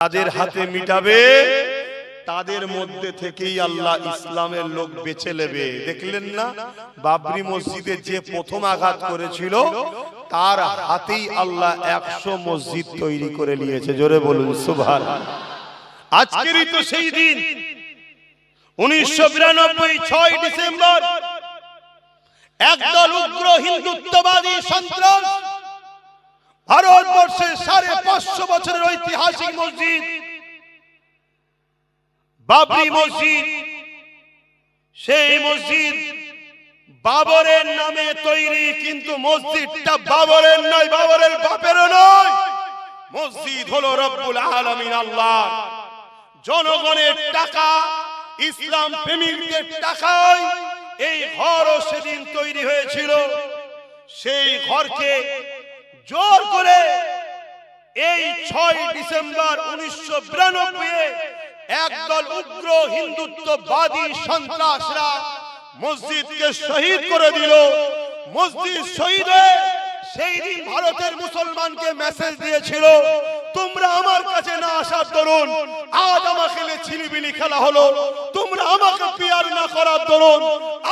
তাদের হাতে মিটাবে, তাদের মধ্যে থেকেই আল্লাহ ইসলামের লোক বেছে নেবে। দেখলেন না বাবরি মসজিদে যে প্রথম আঘাত করেছিল তার হাতেই আল্লাহ 100 মসজিদ তৈরি করে নিয়েছে। জোরে বলুন সুবহানাল্লাহ। আজকেরই তো সেই দিন 1992 6 ডিসেম্বর একদল উগ্র হিন্দুত্ববাদী সন্ত্রাস ভারতবর্ষের 550 বছরের ঐতিহাসিক মসজিদ বাবরি মসজিদ, সেই মসজিদ বাবরের নামে তৈরি, কিন্তু মসজিদটা বাবরের নয়, বাবরের বাপেরও নয়। মসজিদ হলো রব্বুল আলামিন আল্লাহ। জনগণের টাকা, ইসলাম প্রেমিকদের টাকায় এই ঘরও সেদিন তৈরি হয়েছিল। সেই ঘরকে জোর করে এই 6 ডিসেম্বর 1992 একদল উগ্র হিন্দুত্ববাদী সন্ত্রাসরা মসজিদকে শহীদ করে দিল। মসজিদ শহীদ হয়ে সেই দিন ভারতের মুসলমানকে মেসেজ দিয়েছিল, তোমরা আমার কাছে না আসার দরুন আজ আমাকে ছিলিবিলি খেলা হলো, তোমরা আমাকে পিয়ার না করার দরুন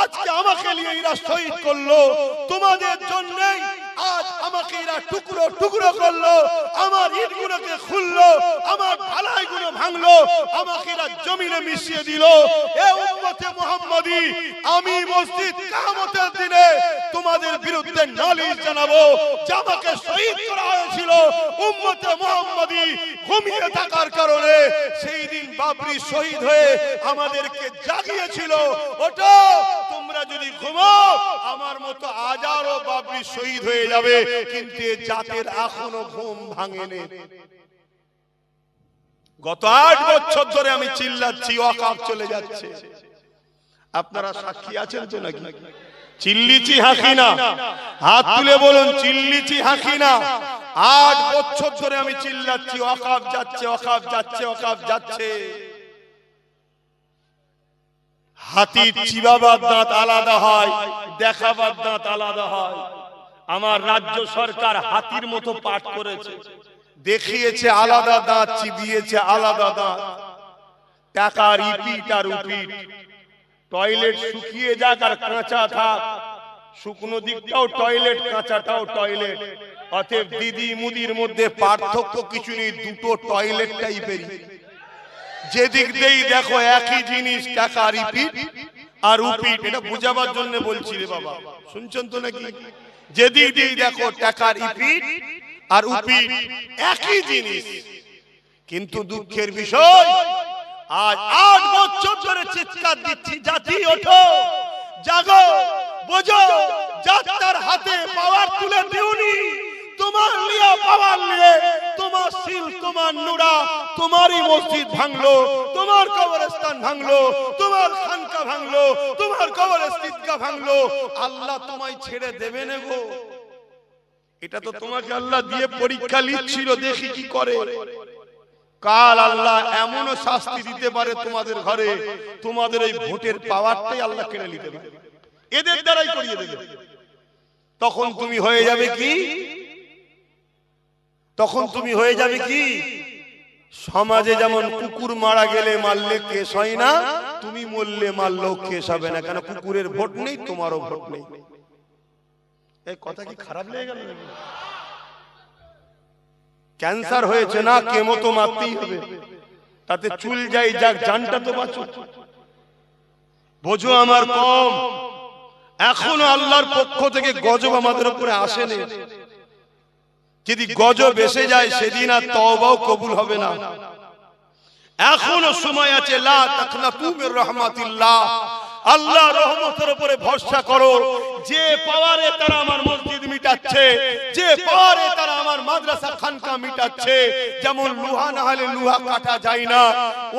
আজকে আমাকে নিয়ে এরা শহীদ করলো, তোমাদের জন্যই আজ আমাকে এরা টুকরো টুকরো করলো, আমার ইটগুলোকে খুললো, আমার ঢালাইগুলো ভাঙলো, আমাকে এরা জমিনে মিশিয়ে দিল। এ উম্মতে মুহাম্মাদি, আমি মসজিদ কিয়ামতের দিনে তোমাদের বিরুদ্ধে নালিশ জানাবো যে আমাকে শহীদ করা হয়েছিল। উম্মতে মুহাম্মাদি ঘুমিয়ে থাকার কারণে সেই দিন বাবরি শহীদ হয়ে আমাদেরকে জাগিয়েছিল। ওটা তোমরা যদি ঘুমাও আমার মতো হাজারো বাবরি শহীদ হয়ে যাবে, কিন্তু এ জাতের এখনো ঘুম ভাঙেনি। গত 8 বছর ধরে আমি চিল্লাচ্ছি ওয়াকফ চলে যাচ্ছে, আপনারা সাক্ষী আছেন তো নাকি? চিল্লিছি হাঁকি না, হাত তুলে বলুন চিল্লিছি হাঁকি না। 8 বছর ধরে আমি চিল্লাচ্ছি ওয়াকফ যাচ্ছে, ওয়াকফ যাচ্ছে, ওয়াকফ যাচ্ছে। হাতির চিবাবার দাঁত আলাদা হয়, দেখাবার দাঁত আলাদা হয়। আমার রাজ্য সরকার হাতির মতো পাঠ করেছে, দেখিয়েছে আলাদা দাঁত, চিবিয়েছে আলাদা দাঁত। টাকা রিপিট আর উপিট, টয়লেট শুকিয়ে যাক আর কাঁচা থাক, শুকনো দিকটাও টয়লেট, কাঁচাটাও টয়লেট। অতএব দিদি মুদির মধ্যে পার্থক্য কিছু নেই, দুটো টয়লেট টাইপেরই। যেদিক দিয়েই দেখো একই জিনিস, টাকা রিপিট আর উপিট। এটা বুঝাবার জন্য বলছি রে বাবা, শুনছেন তো নাকি? যেদিক দিয়েই দেখো টাকা রিপিট আর উপিট, একই জিনিস। কিন্তু দুঃখের বিষয় আজ 8 বছর ধরে চিৎকার দিচ্ছি, জাতি ওঠো, জাগো, বোঝো, যাত্রার হাতে পাওয়ার তুলে দিওনি। তোমার লিয়া পাওয়ার নিয়ে তোমার শিল, তোমার নুরা, তোমারই মসজিদ ভাঙলো, তোমার কবরস্থান ভাঙলো, তোমার খানকা ভাঙলো, তোমার কবরস্থান ভাঙলো। আল্লাহ তোমায় ছেড়ে দেবে না গো। এটা তো তোমাকে আল্লাহ দিয়ে পরীক্ষা নিচ্ছিল, দেখি কি করে। কাল আল্লাহ এমনও শাস্তি দিতে পারে তোমাদের ঘরে, তোমাদের এই ভোটের পাওয়ারটাই আল্লাহ কেড়ে নিতে পারে, এদের দ্বারাই করিয়ে দেবে। তখন তুমি হয়ে যাবে কি? তখন তুমি হয়ে যাবে কি? সমাজে যেমন কুকুর মারা গেলে মারলে কেস হয় না, তুমি মরলে মারলেও কেস হবে না, কেন কুকুরের ভোট নেই, তোমারও ভোট নেই। এই কথা কি খারাপ লেগে গেল? ক্যান্সার হয়েছে না, কেমো তো মারতেই হবে, তাতে চুল যাই যাক, জানটা তো বাঁচো। বোঝো আমার কম, এখনো আল্লাহর পক্ষ থেকে গজব আমাদের উপরে আসেনি। যদি গজব এসে যায় সেদিন আর তওবাও কবুল হবে না। এখনো সময় আছে, লা তাকনাতু মির রাহমাতিল্লাহ, আল্লাহর রহমতের উপরে ভরসা করো। যে পাওয়ারে তারা আমার মসজিদ মিটাচ্ছে, যে পাওয়ারে তারা আমার মাদ্রাসা খানকা মিটাচ্ছে, যেমন লোহা না হলে লোহা কাটা যায় না,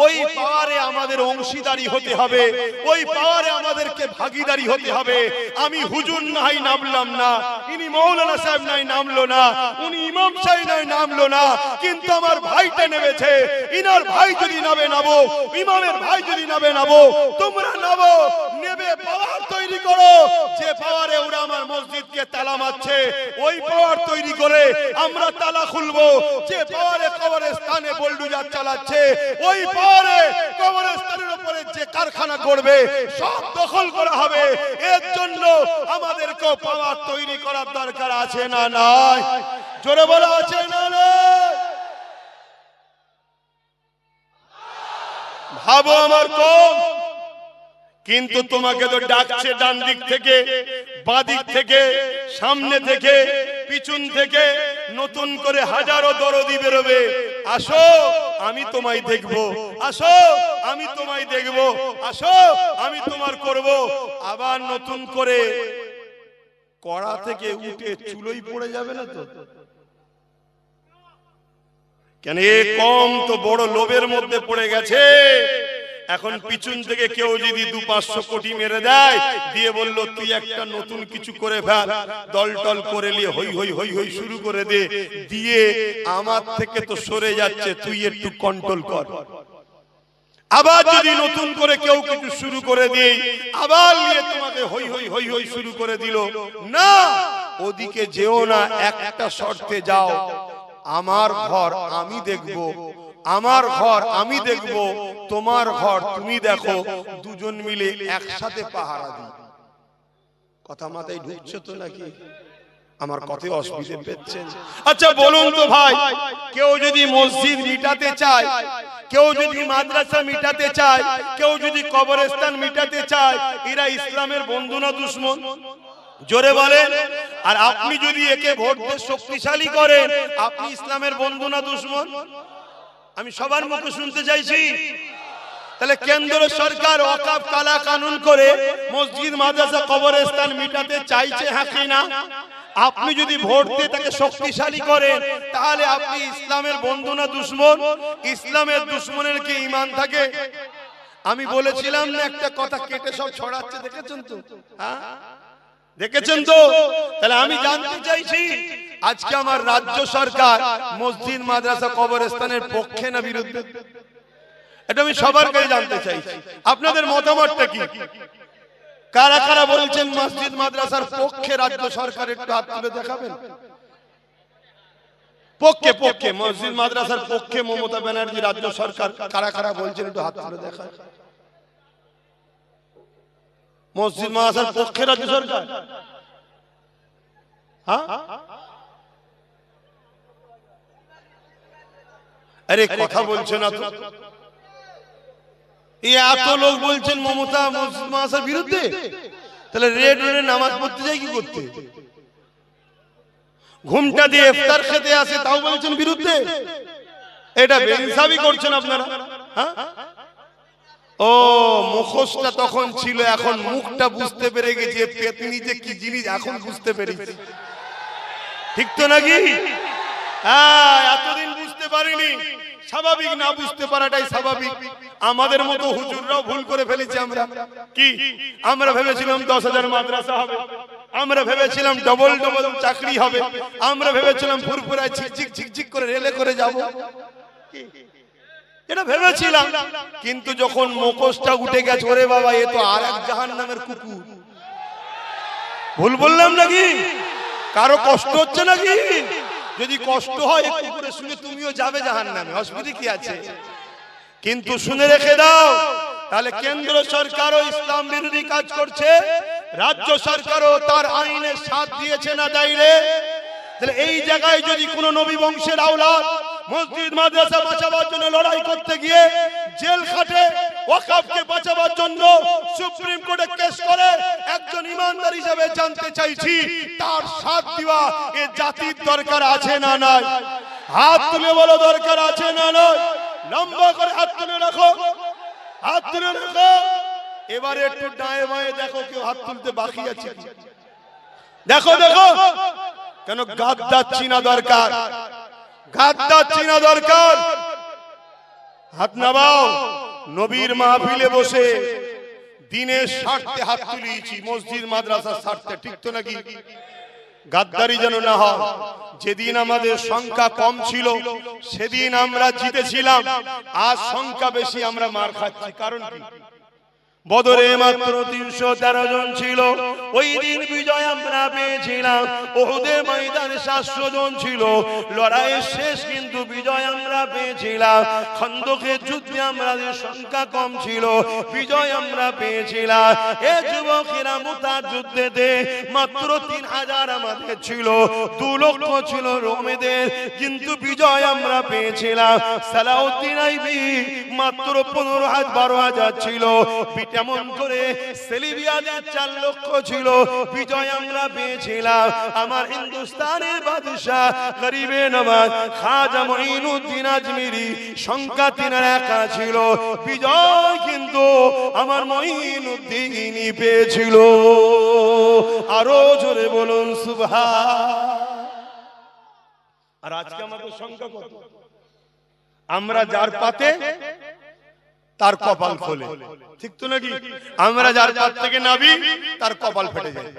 ওই পাওয়ারে আমাদের অংশীদারি হতে হবে, ওই পাওয়ারে আমাদেরকে ভাগীদারি হতে হবে। আমি হুজুর নাই নামলাম না, ইনি মৌলানা সাহেব নাই নামলো না, উনি ইমাম সাহেব নাই নামলো না, কিন্তু আমার ভাইটা নেমেছে। ইনার ভাই যদি নাবে নাবো, ইমামের ভাই যদি নাবে নাবো, তোমরা নাবো, নেবে পাওয়ার তৈরি তৈরি করো, যে পাওয়ারে ওরা আমার মসজিদকে তালা মারছে ওই পাওয়ার তৈরি করে আমরা তালা খুলবো। যে পাওয়ারে কবরস্থানে বুলডোজার চালাচ্ছে ওই পাওয়ারে কবরস্থানের উপরে যে কারখানা করবে সব দখল করা হবে। এর জন্য আমাদেরকে পাওয়ার তৈরি করার দরকার আছে না নাই? জোরে বলা আছে না নাই? ভাবো আমার কম, কিন্তু তোমাকে তো ডাকছে ডান দিক থেকে, বাঁ দিক থেকে, সামনে থেকে, পিছন থেকে, নতুন করে হাজারো দরদি বেরোবে। আসো আমি তোমায় দেখবো, আসো আমি তোমায় দেখবো, আসো আমি তোমার করব। আবার নতুন করে কড়া থেকে উঠে চুলোই পড়ে যাবে না তো? কেন এ কম তো বড় লোভের মধ্যে পড়ে গেছে। এখন পিছন থেকে কেউ যদি 200-500 কোটি মেরে দেয়, দিয়ে বলল তুই একটা নতুন কিছু করে ফেল, দল টল করে নিয়ে হই হই হই হই শুরু করে দে, দিয়ে আমার থেকে তো সরে যাচ্ছে, তুই একটু কন্ট্রোল কর। আবার যদি নতুন করে কেউ কিছু শুরু করে দেয়, আবার নিয়ে তোমাকে হই হই হই হই শুরু করে দিল, না ওদিকে যেও না, একটা শর্তে যাও, আমার ঘর আমি দেখব, আমার ঘর আমি দেখব, তোমার ঘর তুমি দেখো, দুজন মিলে একসাথে পাহারা দিই। কথা মাথায় ঢুকছে তো নাকি? আমার কথায় অসুবিধে পেচ্ছেন? আচ্ছা বলুন তো ভাই, কেউ যদি মসজিদ মিটাতে চায়, কেউ যদি মাদ্রাসা মিটাতে চায়, কেউ যদি কবরস্থান মিটাতে চায়, এরা ইসলামের বন্ধু না দুশমন? জোরে বলেন। আর আপনি যদি একে ভোট দিয়ে শক্তিশালী করেন, আপনি ইসলামের বন্ধু না দুশমন? আমি সবার মুখে শুনতে চাইছি। তাহলে কেন্দ্র সরকার ওয়াকফ কালা কানুন করে মসজিদ মাদ্রাসা কবরস্থান মিটাতে চাইছে, হ্যাঁ কি না? আপনি যদি ভোট দিয়ে তাকে শক্তিশালী করেন, তাহলে আপনি ইসলামের বন্ধু না দুশমন? ইসলামের দুশমনের কি ঈমান থাকে? আমি বলেছিলাম না একটা কথা কেটে সব ছড়াচ্ছে, দেখেছেন তো? হ্যাঁ দেখেছেন তো? তাহলে আমি জানতে চাইছি আজকে আমার রাজ্য সরকার মসজিদ মাদ্রাসা কবরস্থানের পক্ষে না বিরুদ্ধে? এটা আমি সবার কাছে জানতে চাইছি, আপনাদের মতামতটা কি? কারা কারা বলছেন মসজিদ মাদ্রাসার পক্ষে রাজ্য সরকার? একটু হাত তুলে দেখাবেন। পক্ষে, পক্ষে মসজিদ মাদ্রাসার পক্ষে মমতা ব্যানার্জি রাজ্য সরকার কারা কারা বলছেন একটু হাত তুলে দেখান। মসজিদ মাদ্রাসার পক্ষে রাজ্য সরকার? হ্যাঁ, আরে কথা বলছে না তো? এত লোক বলছেন মমতা মসজিদ মাদ্রাসার বিরুদ্ধে, তাহলে রেড রোডে নামাজ পড়তে যাই কি করতে? ঘুমটা দিয়ে ইফতার খেতে আসে তাও বলছেন বিরুদ্ধে? এটা বেইনসাফি করছেন আপনারা। হ্যাঁ, ও মুখোশটা তখন ছিল, এখন মুখটা বুঝতে পেরে গেছে পেতনি যে কি জিনিস, এখন বুঝতে পেরেছি। ঠিক তো নাকি? হ্যাঁ, এতদিন বুঝতে পারিনি। স্বাভাবিক, না বুঝতে পারাটাই স্বাভাবিক। আমাদের মতো হুজুররাও ভুল করে ফেলেছি। আমরা কি আমরা ভেবেছিলাম 10,000 মাদ্রাসা হবে, আমরা ভেবেছিলাম ডবল ডবল চাকরি হবে, আমরা ভেবেছিলাম ফুরফুরায় ঝিকঝিক ঝিকঝিক করে রেলে করে যাব, এটা ভেবেছিলাম। কিন্তু যখন মুখোশটা উঠে গেছে, ওরে বাবা এ তো আর এক জাহান্নামের কুকুর। ভুল বললাম নাকি? কারো কষ্ট হচ্ছে নাকি? যদি কষ্ট হয় একটু করে শুনে তুমিও যাবে জাহান্নামে, অসুবিধা কি আছে? কিন্তু শুনে রেখে দাও, তাহলে কেন্দ্র সরকারও ইসলাম বিরোধী কাজ করছে, রাজ্য সরকারও তার আইনের সাথ দিয়েছে না দেয়নি? তাহলে এই জায়গায় যদি কোন নবী বংশের আওলাদ মসজিদ মাদ্রাসা বাঁচাবার জন্য লড়াই করতে গিয়ে জেল খাটে, ওয়াকফকে বাঁচাবার জন্য সুপ্রিম কোর্টে কেস করে, একজন ইমানদার হিসেবে জানতে চাইছি তার সাথ দেওয়া এ জাতির দরকার আছে না নাই? হাত তুলে বলো, দরকার আছে না নাই? লম্বা করে হাত তুলে রাখো, হাত তুলে রাখো। এবারে একটু ডায়ে বাঁয়ে দেখো কেউ হাত তুলতে বাকি আছে। দেখো দেখো, কেন গাদ্দার চিনা দরকার, গাদ্দার চিনা দরকার। হাত নামাও। নবীর মাহফিলে বসে দিনের স্বার্থে হাত তুলিয়েছি, মসজিদ মাদ্রাসার স্বার্থে, ঠিক তো নাকি? গাদ্দারি যেন না হয়। যেদিন আমাদের সংখ্যা কম ছিল সেদিন আমরা জিতেছিলাম, আজ সংখ্যা বেশি আমরা মার খাচ্ছি। কারণ কি? বদরে মাত্র 313 জন ছিল। ওই দিন বিজয় আমরা পেয়েছিলাম। উহুদের ময়দানে 700 জন ছিল। লড়াইয়ের শেষ কিন্তু বিজয় আমরা পেয়েছিলাম। খন্দকের যুদ্ধে আমাদের সংখ্যা কম ছিল, বিজয় আমরা পেয়েছিলাম। এ যুবকেরা মুতার যুদ্ধেতে মাত্র 3000 আমাদের ছিল, 2 লক্ষ ছিল রোমেদের, কিন্তু বিজয় আমরা পেয়েছিলাম। সালাউদ্দিন আইবি মাত্র 12,000 ছিল। যেমন করে সেলিবিয়াদের 4 লক্ষ ছিল, বিজয় আমরা পেয়েছিলাম। আমার হিন্দুস্তানের বাদশা গরিবে নওয়াজ খাজা মঈনুদ্দিন আজমিরি সংখ্যা 3 একা ছিল, বিজয় কিন্তু আমার মঈনুদ্দিনই পেয়েছিল। আরো জোরে বলুন সুবহান। আর আজকে আমাদের সংখ্যা কত? আমরা যার পাতে তার কপাল খোলে, ঠিক তো নাকি? আমরা যার পাত থেকে নাবি তার কপাল ফেটে যায়।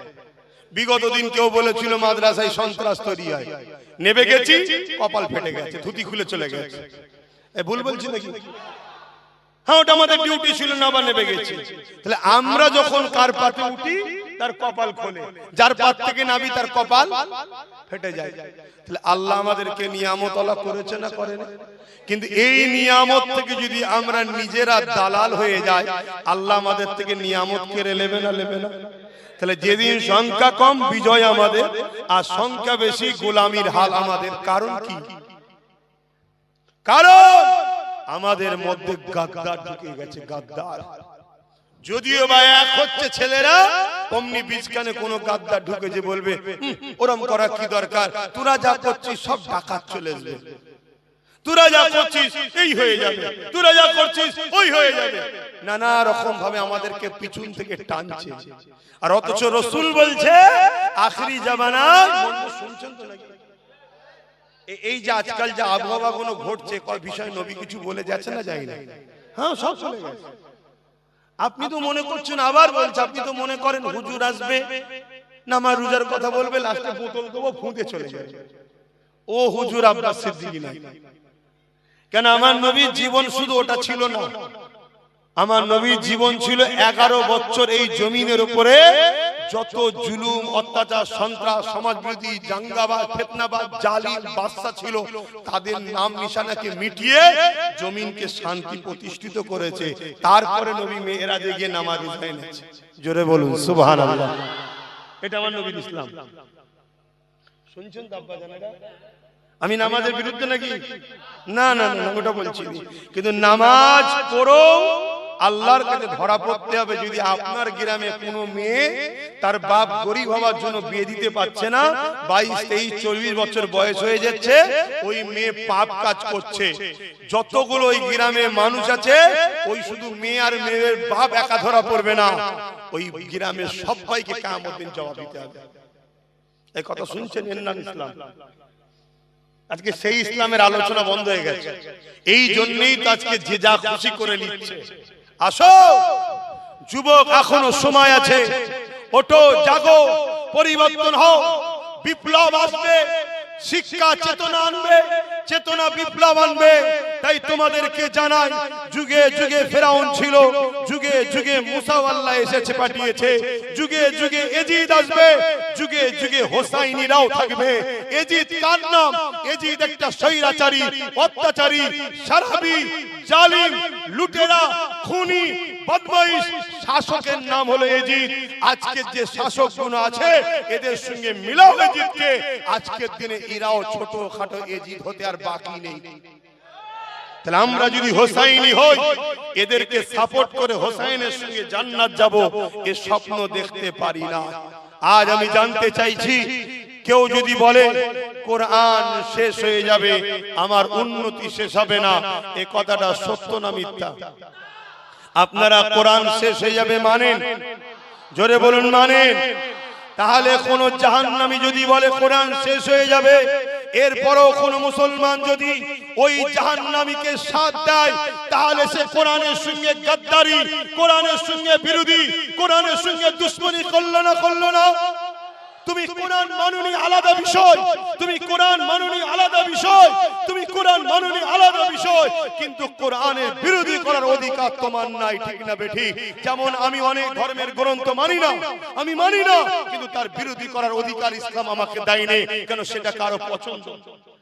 বিগত দিন কেউ বলেছিল মাদ্রাসায় সন্ত্রাস তৈরি হয়, নেবে গেছি কপাল ফেটে গেছে, ধুতি খুলে চলে গেছে। ভুল বলছি নাকি? হ্যাঁ, ওটা আমাদের ডিউটি ছিল না, বা নেবে গেছি। তাহলে আমরা যখন কার পাতে উঠি তার কপাল খোলে, যার পাত থেকে নাবি তার কপাল ফেটে যায়। তাহলে আল্লাহ আমাদেরকে নিয়ামত আল্লাহ করেছে না করেন? কিন্তু এই নিয়ামত থেকে যদি আমরা নিজেরা দালাল হয়ে যাই, আল্লাহ আমাদের থেকে নিয়ামত কেড়ে নেবে না, নেবে না? তাহলে যেদিন সংখ্যা কম বিজয় আমাদের, আর সংখ্যা বেশি গোলামির হাল আমাদের। কারণ কি? কারণ আমাদের মধ্যে গাদ্দার ঢুকে গেছে, গাদ্দার। যদিও বা এক হচ্ছে ছেলেরা, অমনি বীজখানে কোনো গাদ্দার ঢুকে যে বলবে ওরম করা কি দরকার, তোরা যা করছিস সব ডাকাত চলে আসবে, তোরা যা করছিস এই হয়ে যাবে, তোরা যা করছিস ওই হয়ে যাবে। নানা রকম ভাবে আমাদেরকে পিছন থেকে টানছে। আর অথচ রাসূল বলছে আখেরি জামানায়, শুনছেন তো নাকি? এই যে আজকাল যে আবহাওয়া গুলো ঘটছে, কয় বিষয় নবী কিছু বলে যাচ্ছে না, যাই না? হ্যাঁ, সব চলে গেছে। আপনি তো মনে করছেন, আবার বলছে, আপনি তো মনে করেন হুজুর আসবে নামাজ রোজার কথা বলবে, লাস্টে বোতল দেবো ফুঁকে চলে যাবে। ও হুজুর আব্বাস সিদ্দিকী না। কেন? আমার নবীর জীবন শুধু ওটা ছিল না। আমার নবীর জীবন ছিল 11 বছর এই জমিনের উপরে যত জুলুম, অত্যাচার, সন্ত্রাস, সমাজবিরোধী, দাঙ্গাবাজ, ফিতনাবাজ, জালিম বাদশা ছিল, তাদের নাম নিশানাকে মিটিয়ে জমিনকে শান্তি প্রতিষ্ঠিত করেছে। তারপরে নবী মেরাজে গিয়ে নামাজ আদায় করেছে। জোরে বলুন সুবহানাল্লাহ। এটা আমার নবীর ইসলাম। শুনছেন তো আব্বা জানেরা? আমি নামাজের বিরুদ্ধে নাকি? না না না, ওটা বলছি। কিন্তু নামাজ পড়ো, আল্লাহর কাছে ধরা পড়তে হবে। যদি আপনার গ্রামে কোনো মেয়ে তার বাপ গরিব হওয়ার জন্য বিয়ে দিতে পারছে না, 22, 23, 24 বছর বয়স হয়ে যাচ্ছে, ওই মেয়ে পাপ কাজ করছে। যতগুলো ওই গ্রামে মানুষ আছে, ওই শুধু মেয়ে আর মেয়ের বাপ একা ধরা পড়বে না, ওই গ্রামের সবাইকে কিয়ামত দিন জবাব দিতে হবে। এই কথা শুনছেন? এর নাম ইসলাম। আজকে সেই ইসলামের আলোচনা বন্ধ হয়ে গেছে। এই জন্যই তো আজকে যে যা খুশি করে নিচ্ছে। আসো যুবক, এখনো সময় আছে, ওঠো, জাগো, পরিবর্তন হও, বিপ্লব আসবে, শিক্ষা চেতনা আনবে, চেতনা বিপ্লব আনবে। তাই তোমাদেরকে জানাই, যুগে যুগে ফেরাউন ছিল, যুগে যুগে মুসা আল্লাহ এসেছে, পাঠিয়েছে, যুগে যুগে এজিদ আসবে, যুগে যুগে হোসাইনিরাও থাকবে। এজিদ কার নাম? এজিদ একটা স্বৈরাচারী, অত্যাচারী, সারাবি, জালিম, লুটেরা, খুনি, বদমাইশ শাসকের নাম হলো এজিদ। আজকের যে শাসকগুলো আছে, এদের সঙ্গে মিলাও এজিদকে। আজকের দিনে এরাও ছোটখাটো এজিদ হতে আর বাকি নেই। তাহলে আমরা যদি হোসাইনি হই, এদেরকে সাপোর্ট করে হোসাইনের সঙ্গে জান্নাত যাব, এ স্বপ্ন দেখতে পারি না। আজ আমি জানতে চাইছি, কেউ যদি বলে কোরআন শেষ হয়ে যাবে, আমার উন্নতি শেষ হবে না, এ কথাটা সত্য না মিথ্যা? আপনারা কোরআন শেষ হয়ে যাবে মানেন? জোরে বলুন, মানেন? তাহলে কোন জাহান্নামী যদি বলে কোরআন শেষ হয়ে যাবে, এরপরও কোন মুসলমান যদি ওই জাহান্নামীকে সাথ দেয়, তাহলে সে কোরআনের সঙ্গে গাদ্দারি, কোরআনের সঙ্গে বিরোধী, কোরআনের সঙ্গে দুশমনি করলো না, করলো না? তুমি কোরআন মানুনি আলাদা বিষয়, তুমি কোরআন মানুনি আলাদা বিষয়, তুমি কোরআন মানুনি আলাদা বিষয়, কিন্তু কোরআনের বিরোধী করার অধিকার তোমার নাই, ঠিক না বেঠি? যেমন আমি অনেক ধর্মের গ্রন্থ মানি না, আমি মানি না, কিন্তু তার বিরোধী করার অধিকার ইসলাম আমাকে দেয়নি, কেন? সেটা কারো পছন্দ,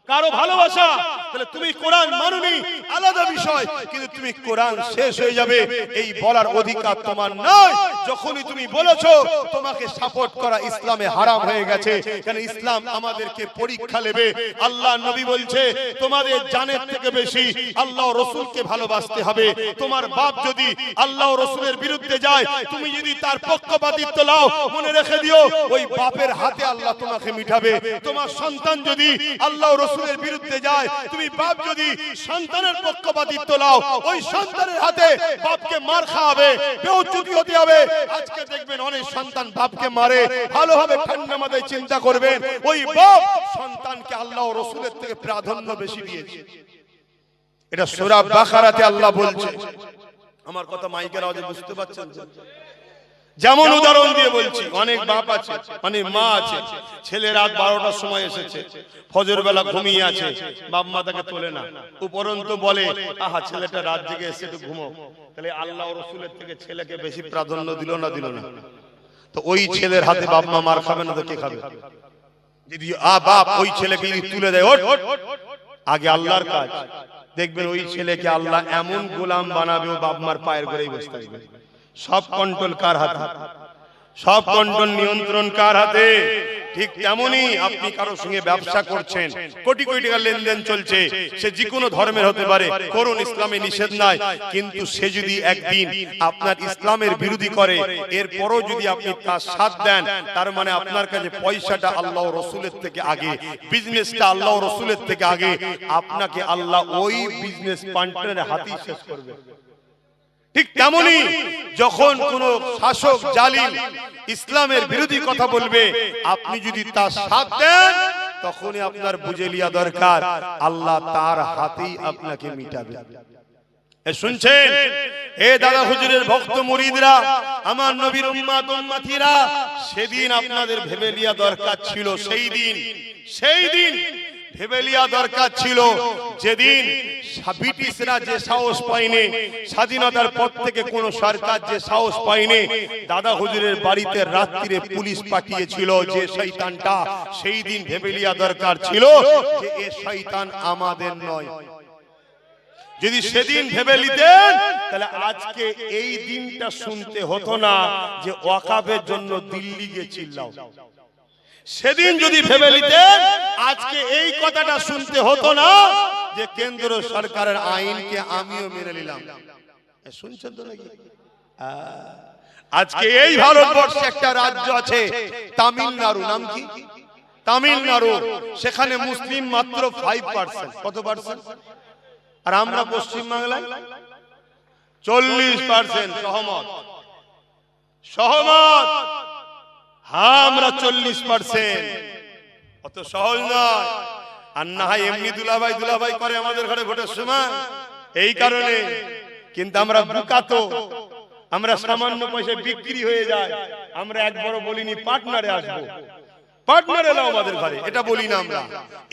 কারো ভালোবাসা। তাহলে তুমি কোরআন মানুনি আলাদা বিষয়, কিন্তু তুমি কোরআন শেষ হয়ে যাবে এই বলার অধিকার তোমার নাই। যখনই তুমি বলেছো তোমাকে সাপোর্ট করা ইসলামে হারাম হয়ে গেছে, কারণ ইসলাম আমাদেরকে পরীক্ষা নেবে। আল্লাহ নবী বলছে তোমাদের জানের থেকে বেশি আল্লাহ রাসূলকে ভালোবাসতে হবে। তোমার বাপ যদি আল্লাহ রাসূলের বিরুদ্ধে যায়, তুমি যদি তার পক্ষপাতিত্ব নাও, মনে রেখে দিও ওই বাপের হাতে আল্লাহ তোমাকে মিটাবে। তোমার সন্তান যদি আল্লাহ রাসূলের বিরুদ্ধে যায়, তুমি বাপ যদি সন্তানের পক্ষপাতিত্ব নাও, ওই সন্তানের হাতে বাপকে মার খাওয়াবে, বেউজ্জতি হতে হবে। আজকে দেখবেন অনেক সন্তান বাপকে মারে, ভালোভাবে ঠান্ডা মাথায় চিন্তা করবেন, ওই বাপ সন্তানকে আল্লাহ ও রাসূলের থেকে প্রাধান্য বেশি দিয়েছে। এটা সূরা বাকারাতে আল্লাহ বলছে। আমার কথা মাইকের আওয়াজে বুঝতে পারছেন? যেমন উদাহরণ দিয়ে বলছি, অনেক বাপ আছে, অনেক মা আছে, ছেলে রাত 12টার সময় এসেছে, ফজর বেলা ঘুমিয়ে আছে, বাপ মা তাকে তোলে না, উপরন্তু বলে আহা ছেলেটা রাত জেগে এসে একটু ঘুমো। তাহলে আল্লাহ ও রাসূলের থেকে ছেলেকে বেশি প্রাধান্য দিল না দিল না? তো ওই ছেলের হাতে বাপ মা মার খাবে না তো কে খাবে? যদি বাপ ওই ছেলেকে যদি তুলে দেয়, ওঠ আগে আল্লাহর কাজ, দেখবেন ওই ছেলেকে আল্লাহ এমন গোলাম বানাবে, ও বাপ মার পায়ের গোড়ায় বসে থাকবে। সব কন্ট্রোল কার হাতে? সব কন্ট্রোল নিয়ন্ত্রণ কার হাতে? ঠিক তেমনি আপনি কারোর সঙ্গে ব্যবসা করছেন, কোটি কোটি টাকা লেনদেন চলছে, সে যে কোনো ধর্মের হতে পারে, করুন, ইসলামে নিষেধ নাই, কিন্তু সে যদি একদিন আপনার ইসলামের বিরোধী করে, এরপরও যদি আপনি তার সাথ দেন, তার মানে আপনার কাছে পয়সাটা আল্লাহ ও রাসূলের থেকে আগে, বিজনেসটা আল্লাহ ও রাসূলের থেকে আগে, আপনাকে আল্লাহ ওই বিজনেস পার্টনারের হাতেই শেষ করবে। ঠিক তেমনি যখন কোন শাসক জালিম ইসলামের বিরোধী কথা বলবে, আপনি যদি তার সাথ দেন, তখনই আপনার বুঝে লিয়া দরকার আল্লাহ তার হাতেই আপনাকে মিটাবে। শুনছেন এ দাদা হুজুরের ভক্ত মুরিদরা, আমার নবীর উম্মত উম্মতিরা, সেদিন আপনাদের ভেবে লিয়া দরকার ছিল, সেই দিন ভেবে লিয়া দরকার ছিল, যেদিন ব্রিটিশরা যে সাহস পায়নি, স্বাধীনতার পর থেকে কোন সরকার যে সাহস পায়নি, দাদা হুজুরের বাড়িতে রাত্রিরে পুলিশ পাঠিয়েছিল যে শয়তানটা, সেই দিন ভেবে লিয়া দরকার ছিল যে এ শয়তান আমাদের নয়। যদি সেদিন ভেবে নিতেন, তাহলে আজকে এই দিনটা শুনতে হতো না যে ওয়াকাফের জন্য দিল্লি গিয়ে চিল্লাও। সেদিন যদি ভেবে নিতেন, আজকে এই কথাটা শুনতে হতো না যে কেন্দ্র সরকারের আইনকে আমিও মেনে নিলাম। শুনছেন তো নাকি? আজকে এই ভারতবর্ষে একটা রাজ্য আছে তামিলনাড়ু, নাম কি? তামিলনাড়ু। সেখানে মুসলিম মাত্র 5%। কত পার্সেন্ট? আর আমরা পশ্চিম বাংলায় 40%। সহমত? হ্যাঁ, আমরা 40%। অত সহজ নয়। আর না হয় এমনি দুলাভাই করে আমাদের ঘরে ভোটের সময়, এই কারণে। কিন্তু আমরা বোকা তো, আমরা সামান্য পয়সায় বিক্রি হয়ে যায়। আমরা একবারও বলিনি পার্টনারে আসবো, পার্টনার এলো আমাদের ঘরে, এটা বলি না আমরা।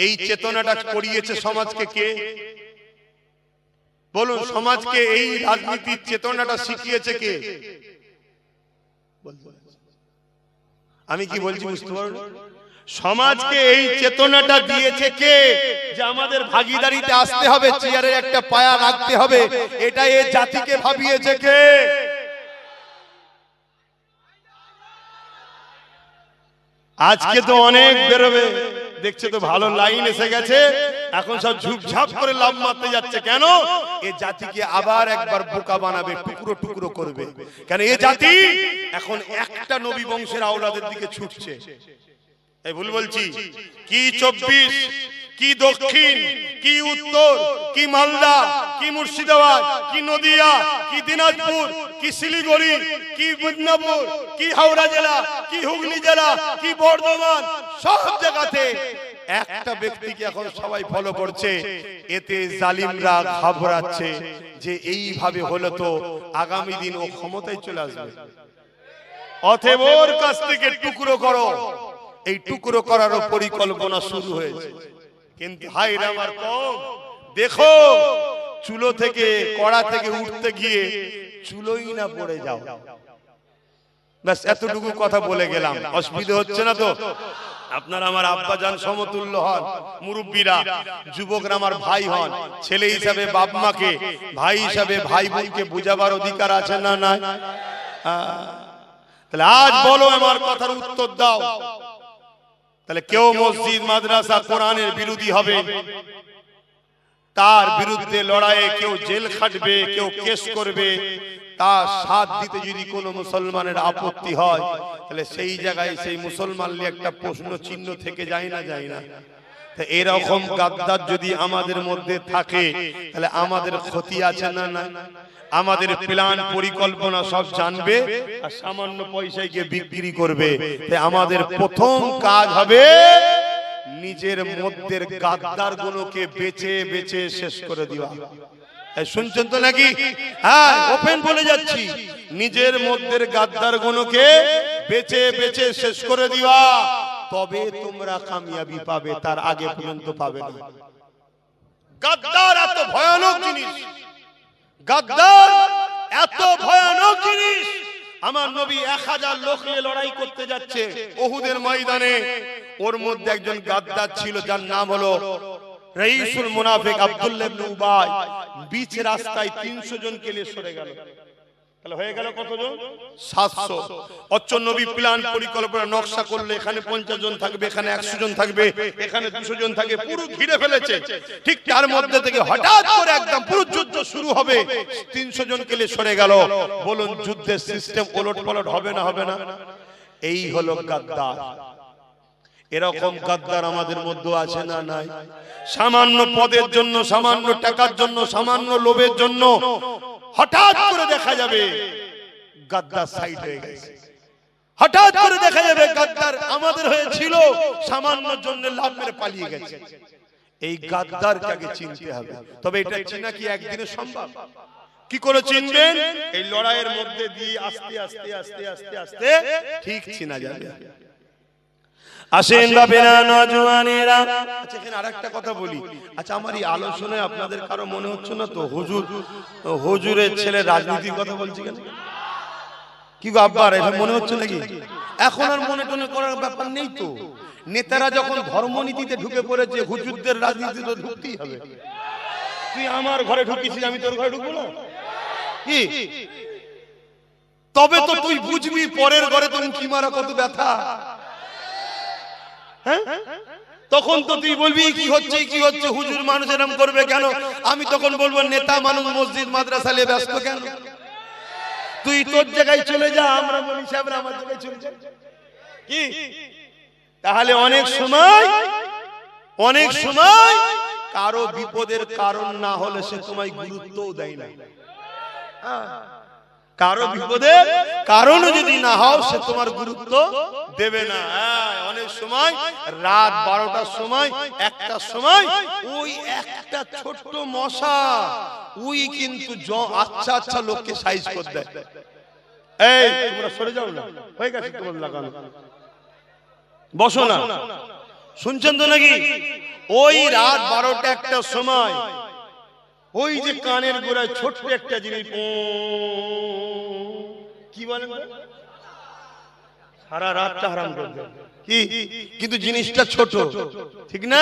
এই চেতনাটা করিয়েছে সমাজকে কে? বলুন, সমাজকে এই রাজনীতির চেতনাটা শিখিয়েছে কে? আমি কি বলছি বুঝতে পারো? সমাজকে এই চেতনাটা দিয়েছে কে যে আমাদের ভাগীদারিতে আসতে হবে, চেয়ারে একটা পায়া রাখতে হবে, এটা এই জাতিকে ভাবিয়েছে কে? আজকে তো অনেক বেরোবে, দেখছে তো ভালো লাইন এসে গেছে, এখন সব ঝুপঝাপ করে লাভ মারতে যাচ্ছে। কেন? এই জাতিকে আবার একবার বোকা বানাবে, টুকরো টুকরো করবে। কেন? এই জাতি এখন একটা নবী বংশের আওলাদের দিকে ছুটছে। এই ভুল বলছি? কি 24, কি দক্ষিণ, কি উত্তর, কি মালদা, কি মুর্শিদাবাদ, কি নদিয়া, কি দিনাজপুর, কি শিলিগুড়ি, কি মিদনাপুর, কি হাওড়া জেলা, কি হুগলি জেলা, কি বর্ধমান, সব জায়গাতে একটা ব্যক্তিকে এখন সবাই ফলো করছে। এতে জালিমরা ঘাবড়াচ্ছে যে এইভাবে হলে তো আগামী দিন ও ক্ষমতায় চলে আসবে। অতএব ওর কাছ থেকে টুকরো করো, এই টুকরো করারও পরিকল্পনা শুরু হয়েছে। কিন্তু হায় রে আমার কওম, দেখো চুলো থেকে কড়া থেকে উঠতে গিয়ে চুলোই না পড়ে যাও। ব্যাস এতটুকু কথা বলে গেলাম, অসুবিধা হচ্ছে না তো? আপনারা আমার আব্বাজান সমতুল্য হন, মুরব্বীরা, যুবকরা আমার ভাই হন, ছেলে হিসাবে বাপ মাকে, ভাই হিসাবে ভাই বোনকে বুঝাবার অধিকার আছে না নাই? তাহলে আজ বলো, আমার কথার উত্তর দাও। তাহলে কেউ মসজিদ মাদ্রাসা কোরআনের বিরোধী হবে, তার বিরুদ্ধে লড়াইয়ে কেউ জেল খাটবে, কেউ কেস করবে, তার সাথ দিতে যদি কোনো মুসলমানের আপত্তি হয়, তাহলে সেই জায়গায় সেই মুসলমান নিয়ে একটা প্রশ্ন চিহ্ন থেকে যায় না, যায় না? এরকম গাদ্দার যদি আমাদের মধ্যে থাকে, তাহলে আমাদের ক্ষতি আছে না না? আমাদের প্ল্যান পরিকল্পনা সব জানবে আর সামান্য পয়সায় গিয়ে বিক্রি করবে। তাই আমাদের প্রথম কাজ হবে নিজের মধ্যে গাদ্দার গুলোকে বেছে বেছে শেষ করে দেওয়া। শুনছেন তো নাকি? হ্যাঁ, ওপেন বলে যাচ্ছি, নিজের মধ্যে গাদ্দার গুলোকে বেছে বেছে শেষ করে দিবা, তবে তোমরা কামিয়াবি পাবে, তার আগে পর্যন্ত পাবে না। গাদ্দার এত ভয়ানক জিনিস, গাদ্দার এত ভয়ানক জিনিস। আমার নবী 1000 লোক নিয়ে লড়াই করতে যাচ্ছে উহুদের ময়দানে, ওর মধ্যে একজন গাদ্দার ছিল যার নাম হলো রাইসুল মুনাফিক আব্দুল্লাহ ইবনে উবাই। বিচ রাস্তায় 300 জনকে নিয়ে সরে গেল। তাহলে হয়ে গেল কতজন? 700। অচ্চ নবী প্ল্যান পরিকল্পনা নকশা করলে এখানে 50 জন থাকবে, এখানে 100 জন থাকবে, এখানে 200 জন থাকবে, পুরো ঘিরে ফেলেছে। ঠিক তার মধ্যে থেকে হঠাৎ করে একদম পুরো যুদ্ধ শুরু হবে, 300 জনকে নিয়ে সরে গেল। বলুন যুদ্ধের সিস্টেম ওলটপালট হবে না হবে না? এই হলো গাদ্দার। এরকম গাদ্দার আমাদের মধ্যে আছে না নাই? সামান্য পদের জন্য, সামান্য টাকার জন্য, সামান্য লোভের জন্য হঠাৎ করে দেখা যাবে গাদ্দার সাইড হয়ে গেছে। হঠাৎ করে দেখা যাবে গাদ্দার আমাদের হয়েছিল, সামান্য জন্য লাভ মেরে পালিয়ে গেছে। এই গাদ্দারকে আগে চিনতে হবে। তবে এটা চিনা কি একদিনে সম্ভব? কি করে চিনবেন? এই লড়াইয়ের মধ্যে দিয়ে আস্তে আস্তে আস্তে আস্তে আস্তে ঠিক চিনা যাবে। আসেন বাপেরা, নওজওয়ানেরা। আচ্ছা, এখানে আরেকটা কথা বলি। আচ্ছা, আমার এই আলোচনায় আপনাদের কারো মনে হচ্ছে না তো হুজুরের ছেলে রাজনীতির কথা বলছি কেন? কি গো আব্বা, এটা মনে হচ্ছে নাকি? এখন আর মনে টনে করার ব্যাপার নেই তো। নেতারা যখন ধর্মনীতিতে ঢুকে পড়েছে, হুজুরদের রাজনীতিতে ঢুকতেই হবে। তুই আমার ঘরে ঢুকিছিস, আমি তোর ঘরে ঢুকবো না? কি তবে তো তুই বুঝবি পরের ঘরে তুমি কি মারা কত ব্যথা। তখন তো তুই বলবি কি হচ্ছে কি হচ্ছে, হুজুর মানুষ এরকম করবে কেন? আমি তখন বলবো নেতা মানুষ মসজিদ মাদ্রাসা নিয়ে ব্যস্ত কেন? তুই তোর জায়গায় চলে যা, আমরা বলি সাহেব আমার জায়গায় চলে যা। কি তাহলে অনেক সময় কারো বিপদের কারণ না হলে সে তোমায় গুরুত্বও দেয় না। কারো বিপদের কারণ যদি না হও, সে তোমার গুরুত্ব দেবে না। অনেক সময় রাত 12টার সময়, 1টার সময় ওই একটা ছোট্ট মশা ওই কিন্তু আচ্ছা আচ্ছা লোককে সাইজ করে দেয়। এই তোমরা সরে যাও না, হয়ে গেছে তোমার লাগানো, বসো না। শুনছেন তো নাকি? ওই রাত 12টা 1টার সময় ওই যে কানের গোড়ায় ছোট্ট একটা জিনিস কি বলেন, সারা রাতটা হারাম করে দেয়। কি কিন্তু জিনিসটা ছোট, ঠিক না?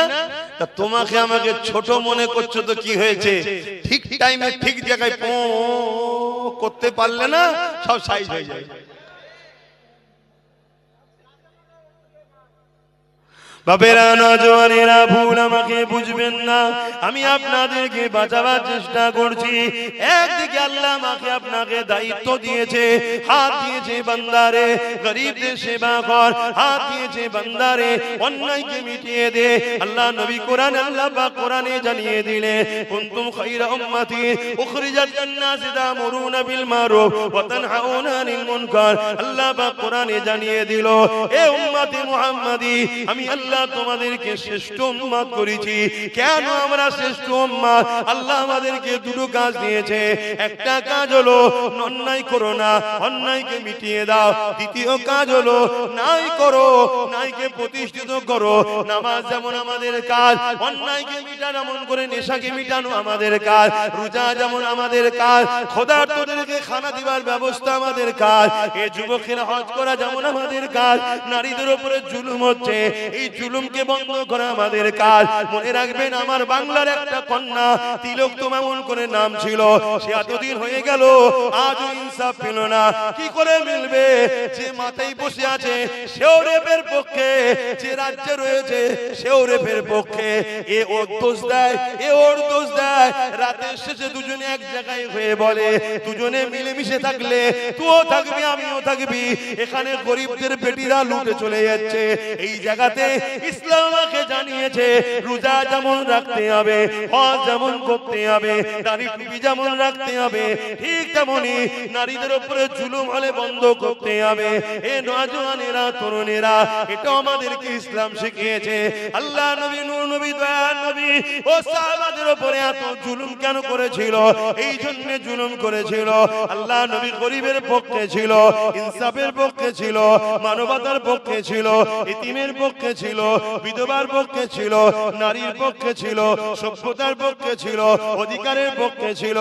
তা তোমাকে আমাকে ছোট মনে করছো তো কি হয়েছে? ঠিক টাইমে ঠিক জায়গায় করতে পারলে না, সব সাইজ হয়ে যায়। বাপেরা, নওজওয়ানেরা, ভুল আমাকে বুঝবেন না, আমি আপনাদেরকে বাঁচাবার চেষ্টা করছি। একদিকে আল্লাহ আমাকে আপনাকে দায়িত্ব দিয়েছে, হাত দিয়েছে বান্দারে গরিবদের সেবা কর, হাত দিয়েছে বান্দারে অন্যায়কে মিটিয়ে দে। আল্লাহ নবী কোরআন, আল্লাহ পাক কোরআনে জানিয়ে দিলে কুনতুম খায়রা উম্মাতি উখরিজাত লিন-নাসি তা'মুরুনা বিল মারুফ ওয়া তানহাউনা আনিল মুনকার। আল্লাহ পাক কোরআনে জানিয়ে দিল, এ উম্মতে মুহাম্মাদি, আমি আল্লাহ আল্লাহ তোমাদেরকে শ্রেষ্ঠ উম্মত করেছি। কেন আমরা শ্রেষ্ঠ উম্মত? আল্লাহ আমাদেরকে দুটো কাজ দিয়েছে। একটা কাজ হলো অন্যায় করো না, অন্যায়কে মিটিয়ে দাও। দ্বিতীয় কাজ হলো নাই করো, নাইকে প্রতিষ্ঠিত করো। নামাজ যেমন আমাদের কাজ, অন্যায়কে মিটানো, এমন করে নেশাকে মিটানো আমাদের কাজ। রোজা যেমন আমাদের কাজ, খোদার্তদেরকে খানা দিবার ব্যবস্থা আমাদের কাজ। এই যুবকেরা হজ করা যেমন আমাদের কাজ। নারীদের উপরে জুলুম হচ্ছে, এই জুলুমকে বন্ধ করা আমাদের কাজ। মনে রাখবেন, আমার বাংলার একটা কন্যা তিলোত্তম এমন করে নাম ছিল, সে এতদিন হয়ে গেল আজও ইনসাফ পেল না। কি করে মিলবে? যে মাথায় বসে আছে সেও রেপের পক্ষে, যে রাজ্যে রয়েছে সেও রেপের পক্ষে। এ ওর দোষ দেয়, এ ওর দোষ দেয়। রাতের শেষে দুজনে এক জায়গায় হয়ে বলে, দুজনে মিলেমিশে থাকলে তুইও থাকবি আমিও থাকবি। এখানে গরিবদের পেটিরা লুটে চলে যাচ্ছে। এই জায়গাতে ইসলাম আমাকে জানিয়েছে রোজা যেমন রাখতে হবে, হজ যেমন করতে হবে, দাড়ি টুপি যেমন রাখতে হবে, ঠিক তেমনি নারীদের উপরে জুলুম হলে বন্ধ করতে হবে। এ নওজওয়ানেরা, তরুণেরা, এটা আমাদেরকে ইসলাম শিখিয়েছে। আল্লাহ নবী, নূর নবী, দয়ার নবী ও সাহাবাদের উপরে এত জুলুম কেন করেছিল? এই জন্য জুলুম করেছিল। আল্লাহ নবী গরিবের পক্ষে ছিল, ইনসাফের পক্ষে ছিল, মানবতার পক্ষে ছিল, ইতিমের পক্ষে ছিল, বিধবার পক্ষে ছিল, নারীর পক্ষে ছিল, সভ্যতার পক্ষে ছিল, অধিকারের পক্ষে ছিল।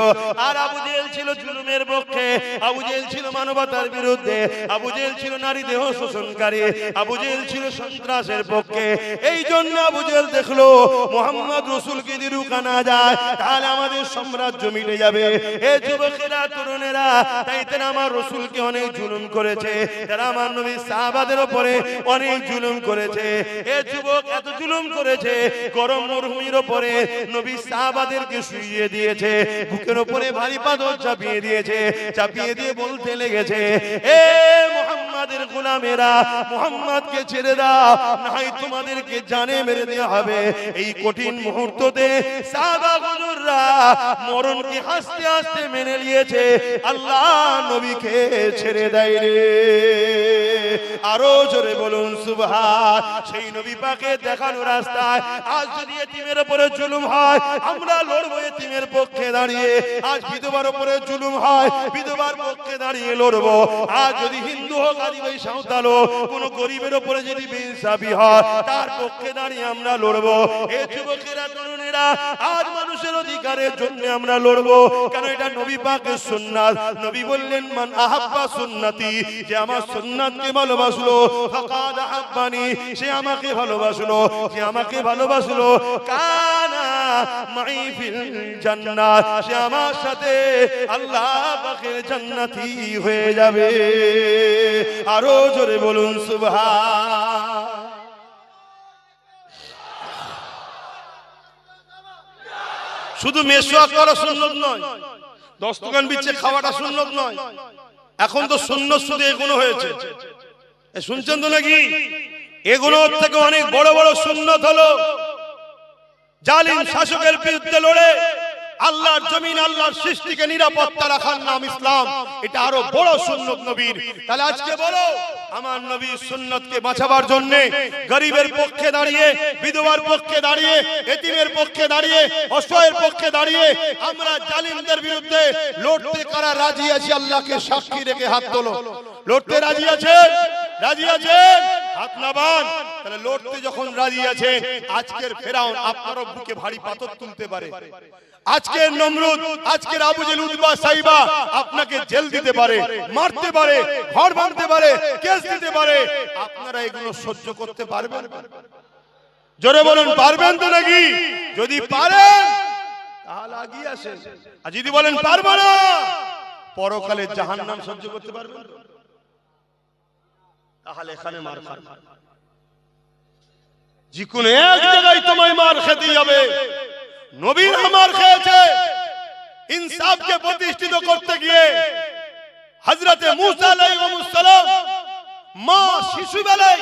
আর আবু জেহেল ছিল জুলুমের পক্ষে, আবু জেহেল ছিল মানবতার বিরুদ্ধে, আবু জেহেল ছিল নারী দেহ শোষণকারী, আবু জেহেল ছিল সন্ত্রাসের পক্ষে। এই জন্য আবু জেহেল দেখলো মুহাম্মদ রাসূলকে যদি রুখা না যায় তাহলে আমাদের সাম্রাজ্য মিটে যাবে। এ যুবকেরা, তরুণেরা, তাই তারা আমার রাসূলকে অনেক জুলুম করেছে, তারা আমার নবী সাহাবাদের উপরে অনেক জুলুম করেছে। এ যুবক এত জুলুম করেছে, গরম মরুভূমির উপরে নবী সাহাবাদেরকে শুইয়ে দিয়েছে, বুকের উপরে ভারী পাথর চাপিয়ে দিয়েছে, চাপিয়ে দিয়ে বলতে লেগেছে, এ মুহাম্মাদের গোলামেরা, মুহাম্মদকে ছেড়ে দাও, নাই তোমাদেরকে জানে মেরে দেওয়া হবে। এই কঠিন মুহূর্ততে সাহাবা হুজুররা মরণকে হাসতে হাসতে মেনে নিয়েছে, আল্লাহ নবীকে ছেড়ে দেয় রে। আরো জোরে বলুন সুবহান। সেই নবী পাকে দেখানো রাস্তায় আজ যদি এতিমের উপরে জুলুম হয়, আমরা লড়বো এতিমের পক্ষে দাঁড়িয়ে। আজ বিধবার উপরে জুলুম হয়, বিধবার পক্ষে দাঁড়িয়ে লড়বো। আজ যদি হিন্দু হোক, আদিবাসী, সাঁওতাল হোক, কোন গরিবের উপরে যদি বেইনসাফি হয়, তার পক্ষে দাঁড়িয়ে আমরা লড়বো। এ যুবকেরা, তরুণেরা, আজ মানুষের অধিকারের জন্য আমরা লড়বো। কেন? এটা নবী পাকের সুন্নাত। নবী বললেন, মান আহাব্বা সুন্নতি, যে আমার সুন্নাতকে ভালোবাসলো, ফাকাদ আহাব্বানি, সে আমাকে ভালোবাসলো, যে আমাকে ভালোবাসলো, কানা মাই ফিল জান্নাত, সে আমার সাথে আল্লাহ পাকের জান্নাতি হয়ে যাবে। আরো জোরে বলুন সুবহান। শুধু মেসওয়াক করা সুন্নত নয়, দস্তকান বিচ্ছে খাওয়াটা সুন্নত নয়। এখন তো সুন্নত শুধু এগুলো হয়েছে, শুনছেন তো নাকি? এগুলোর থেকে অনেক বড় বড় সুন্নত হলো জালিম শাসকের বিরুদ্ধে লড়ে আল্লাহর জমিন, আল্লাহর সৃষ্টিকে নিরাপত্তা রাখার নাম ইসলাম। এটা আরো বড় সুন্নত নবীর। তাহলে আজকে বলো, আমার নবীর সুন্নতকে বাঁচাবার জন্য গরিবের পক্ষে দাঁড়িয়ে, বিধবার পক্ষে দাঁড়িয়ে, এতিমের পক্ষে দাঁড়িয়ে, অসহায়ের পক্ষে দাঁড়িয়ে আমরা জালিমদের বিরুদ্ধে লড়তে কারা রাজি আছি? আল্লাহকে সাক্ষী রেখে হাত তোলো। লড়তে রাজি আছেন? রাজি আছেন? হাত নামান। তাহলে লড়তে যখন রাজি আছেন, আজকের ফেরাউন আপনারও বুকে ভারী পাথর তুলতে পারে, আজকের নমরুদ, আজকের আবু জেহেল, উতবা, সাইবা আপনাকে জেল দিতে পারে, মারতে পারে, ঘর ভাঙতে পারে, কেস দিতে পারে। আপনারা এগুলো সহ্য করতে পারবেন? জোরে বলুন, পারবেন তো নাকি? যদি পারেন তাহলে এগিয়ে আসেন, আর যদি বলেন পারবো না, পরকালে জাহান্নাম সহ্য করতে পারবেন? তাহলে এখানে মার খান। যে কোনো এক জায়গায় তোমায় মার খেতেই হবে। নবীর মার খেয়েছে ইনসাফকে প্রতিষ্ঠিত করতে গিয়ে। হযরতে মূসা আলাইহিস সালাম মা শিশুবেলায়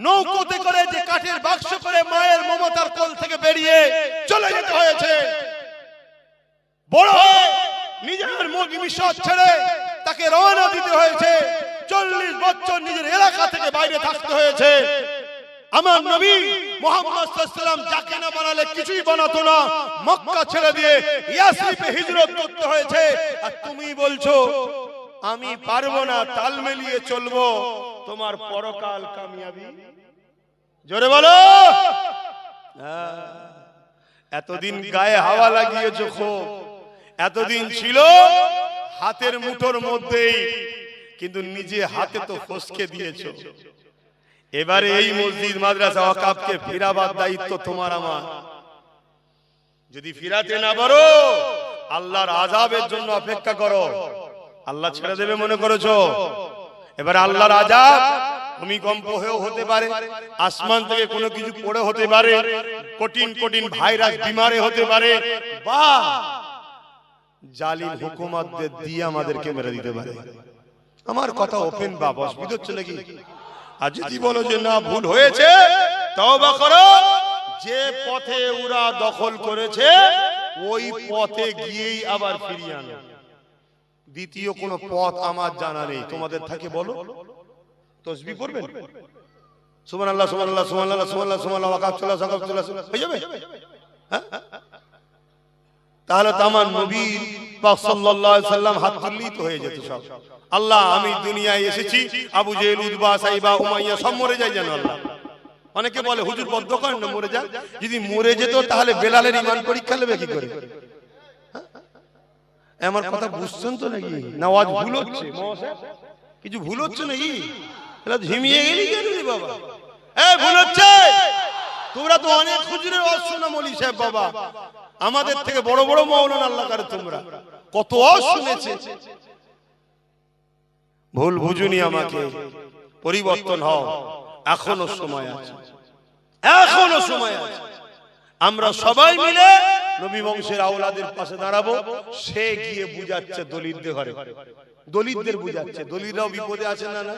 নৌকোতে করে, যে কাঠের বাক্স করে মায়ের মমতার কোল থেকে বেরিয়ে চলে যেতে হয়েছে। বড় হয়ে নিজের মুরগি মিশর ছেড়ে তাকে রওনা দিতে হয়েছে। 40 বছর নিজের এলাকা থেকে বাইরে থাকতে হয়েছে। আমার নবী মুহাম্মদ সাল্লাল্লাহু আলাইহি ওয়াসাল্লাম যাকে না বানালে কিছুই বানাতো না, মক্কা ছেড়ে দিয়ে ইয়াসরিবে হিজরত করতে হয়েছে। আর তুমি বলছো আমি পারবো না, তাল মিলিয়ে চলবো, তোমার পরকাল কামিয়াবি। জোরে বলো। এতদিন গায়ে হাওয়া লাগিয়েছো খুব, এতদিন ছিল হাতের মুঠোর মধ্যেই, কিন্তু নিজে হাতে তো ফসকে দিয়েছো। এবারে এই মসজিদ মাদ্রাসা ওয়াকাফকে ফিরাবার দায়িত্ব তোমার আমার। যদি ফিরাতে না পারো আল্লাহর আযাবের জন্য অপেক্ষা করো। আল্লাহ ছেড়ে দেবে মনে করেছো? এবারে আল্লাহর আযাব ভূমিকম্প হয়েও হতে পারে, আসমান থেকে কোনো কিছু পড়ে হতে পারে, কঠিন কঠিন ভাইরাস বিমারে হতে পারে, বা জালিম হুকুমতদের দিয়ে আমাদেরকে মেরে দিতে পারে। আমার কথা ওপেন বাবা, অসুবিধা হচ্ছে নাকি? আর যদি বলো যে না ভুল হয়েছে, তওবা করো। যে পথে ওরা দখল করেছে ওই পথে গিয়েই আবার ফিরিয়ে আনো। দ্বিতীয় কোন পথ আমার জানা নেই, তোমাদের থাকে বলো। তাসবিহ পড়বেন, সুবহানাল্লাহ সুবহানাল্লাহ সুবহানাল্লাহ সুবহানাল্লাহ সুবহানাল্লাহ ওয়াকাফ চলা ওয়াকাফ চলা হয়ে যাবে। হ্যাঁ, তাহলে তো আমার নবী পাক সাল্লাল্লাহু আলাইহি সাল্লাম হাত তুললেই তো হয়ে যেত সব। আল্লাহ আমি দুনিয়ায় এসেছি, আবু জেহেল, উতবা, সাইবা, উমাইয়া সব মরে যায় যেন আল্লাহ। অনেকে বলে হুজুর বদ্ধ করেন না, মরে যায়। যদি মরে যেত তাহলে বেলালের ঈমান পরীক্ষা নেবে কি করে? আমার কথা বুঝছেন তো নাকি? না আওয়াজ ভুল হচ্ছে? কিছু ভুল হচ্ছে নাকি? এলা ঝিমিয়ে গেলি কেন রে বাবা? ভুল হচ্ছে। তোমরা তো অনেক হুজুরের ওয়াজ শোনা মৌলী সাহেব বাবা, আমাদের থেকে বড় বড় মাওলানা আল্লাহ করে, তোমরা কত ওয়াজ শুনেছে। ভুল বুঝুনি, আমাকে পরিবর্তন হও, এখনো সময় আছে, এখনো সময় আছে। আমরা সবাই মিলে নবী বংশের আওলাদের পাশে দাঁড়াবো। সে গিয়ে বুঝাচ্ছে দলিতদের ঘরে, দলিতদের বুঝাচ্ছে। দলিতরাও বিপদে আছে না? না,